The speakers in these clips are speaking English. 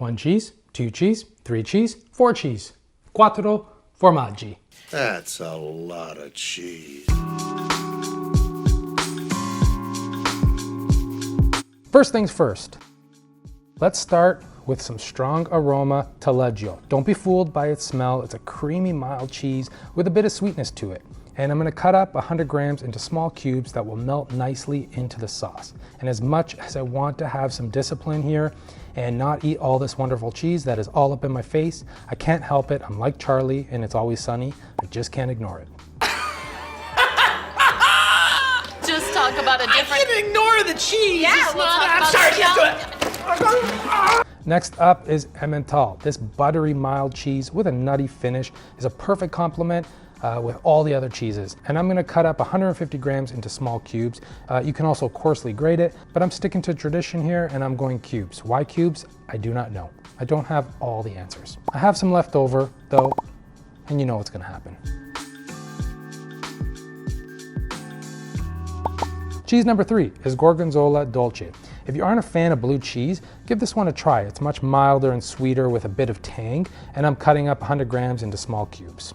1 cheese, 2 cheese, 3 cheese, 4 cheese. Quattro formaggi. That's a lot of cheese. First things first, let's start with some strong aroma Taleggio. Don't be fooled by its smell. It's a creamy, mild cheese with a bit of sweetness to it. And I'm gonna cut up 100 grams into small cubes that will melt nicely into the sauce. And as much as I want to have some discipline here and not eat all this wonderful cheese that is all up in my face, I can't help it. I'm like Charlie and It's Always Sunny. I just can't ignore it. Just talk about a different... I can ignore the cheese. Yeah, it's we'll not... talk I'm about sorry, the just do it. Next up is Emmental. This buttery, mild cheese with a nutty finish is a perfect complement with all the other cheeses. And I'm gonna cut up 150 grams into small cubes. You can also coarsely grate it, but I'm sticking to tradition here and I'm going cubes. Why cubes? I do not know. I don't have all the answers. I have some left over though, and you know what's gonna happen. Cheese number 3 is Gorgonzola Dolce. If you aren't a fan of blue cheese, give this one a try. It's much milder and sweeter with a bit of tang, and I'm cutting up 100 grams into small cubes.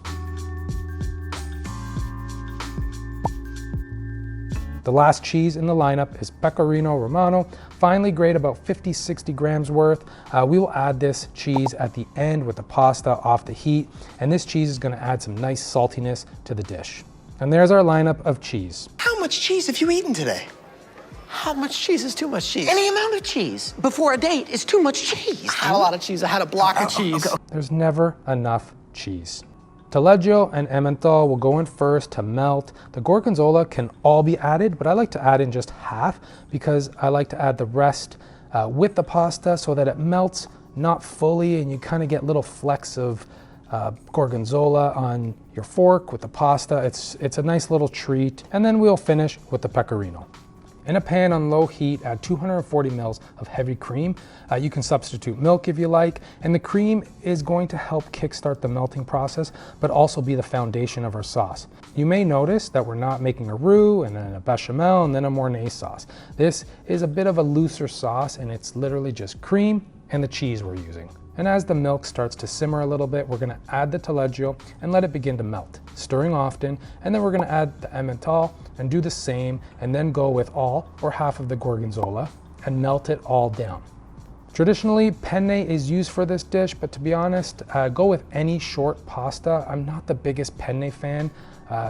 The last cheese in the lineup is Pecorino Romano. Finely grate about 50-60 grams worth. We will add this cheese at the end with the pasta off the heat, and this cheese is gonna add some nice saltiness to the dish. And there's our lineup of cheese. How much cheese have you eaten today? How much cheese is too much cheese? Any amount of cheese before a date is too much cheese. I had a lot of cheese. I had a block of cheese. There's never enough cheese. Taleggio and Emmental will go in first to melt. The Gorgonzola can all be added, but I like to add in just half because I like to add the rest with the pasta so that it melts not fully and you kind of get little flecks of Gorgonzola on your fork with the pasta. It's a nice little treat. And then we'll finish with the pecorino. In a pan on low heat, add 240 mils of heavy cream. You can substitute milk if you like, and the cream is going to help kickstart the melting process, but also be the foundation of our sauce. You may notice that we're not making a roux and then a bechamel and then a mornay sauce. This is a bit of a looser sauce, and it's literally just cream and the cheese we're using. And as the milk starts to simmer a little bit, we're gonna add the Taleggio and let it begin to melt, stirring often, and then we're gonna add the Emmental and do the same, and then go with all or half of the Gorgonzola and melt it all down. Traditionally, penne is used for this dish, but to be honest, go with any short pasta. I'm not the biggest penne fan,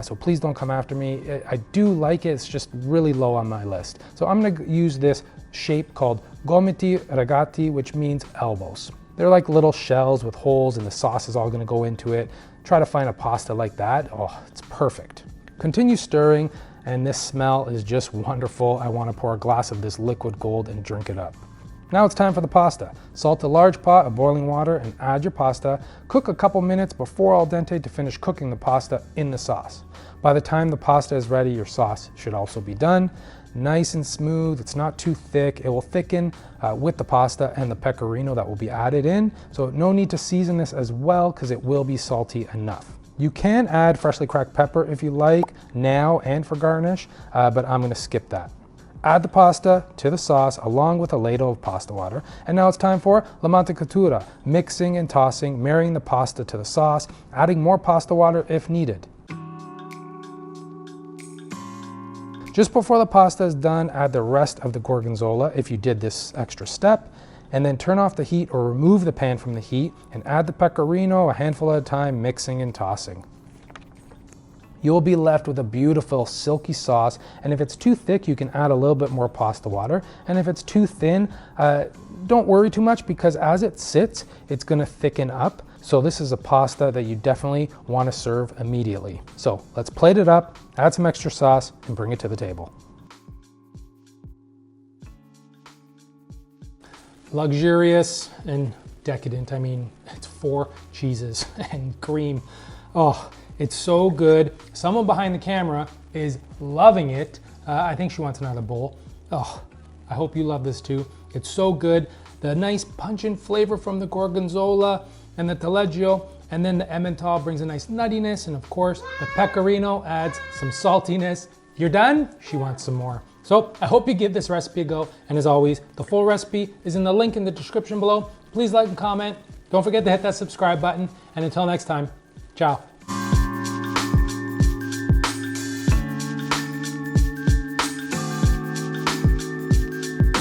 so please don't come after me. I do like it, it's just really low on my list. So I'm gonna use this shape called gomiti regati, which means elbows. They're like little shells with holes and the sauce is all gonna go into it. Try to find a pasta like that. Oh, it's perfect. Continue stirring and this smell is just wonderful. I wanna pour a glass of this liquid gold and drink it up. Now it's time for the pasta. Salt a large pot of boiling water and add your pasta. Cook a couple minutes before al dente to finish cooking the pasta in the sauce. By the time the pasta is ready, your sauce should also be done. Nice and smooth, it's not too thick. It will thicken with the pasta and the pecorino that will be added in. So no need to season this as well because it will be salty enough. You can add freshly cracked pepper if you like, now and for garnish, but I'm gonna skip that. Add the pasta to the sauce along with a ladle of pasta water. And now it's time for la mantecatura, mixing and tossing, marrying the pasta to the sauce, adding more pasta water if needed. Just before the pasta is done, add the rest of the Gorgonzola if you did this extra step, and then turn off the heat or remove the pan from the heat and add the pecorino a handful at a time, mixing and tossing. You'll be left with a beautiful silky sauce, and if it's too thick, you can add a little bit more pasta water, and if it's too thin, don't worry too much because as it sits, it's gonna thicken up. So this is a pasta that you definitely want to serve immediately. So let's plate it up, add some extra sauce, and bring it to the table. Luxurious and decadent. I mean, it's 4 cheeses and cream. Oh, it's so good. Someone behind the camera is loving it. I think she wants another bowl. Oh, I hope you love this too. It's so good. The nice pungent flavor from the Gorgonzola and the Taleggio, and then the Emmental brings a nice nuttiness, and of course, the Pecorino adds some saltiness. You're done? She wants some more. So I hope you give this recipe a go, and as always, the full recipe is in the link in the description below. please like and comment. Don't forget to hit that subscribe button. And until next time, ciao.